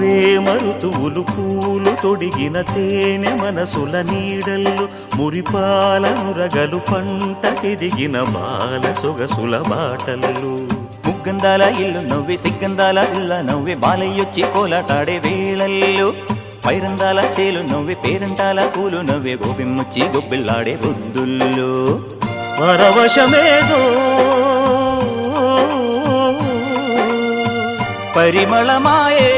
ప్రేమ ఋతువులు పూలు తొడిగిన తేనె మనసుల నీడల్లు మురిపాల నురగలు పంట ఎదిగిన బాల సొగసుల బాటల్లు ముగ్గందాల ఇల్లు నవ్వి సిగ్గందాల ఇల్ల నవ్వి బాలయ్యొచ్చి కోలాటాడే వేళల్లో పైరందాల చేలు నవ్వి పేరంటాల పూలు నవ్వే గోపిమ్ముచ్చి గొబ్బిల్లాడే బుద్ధుల్లో పరవశమేదో పరిమళమాయే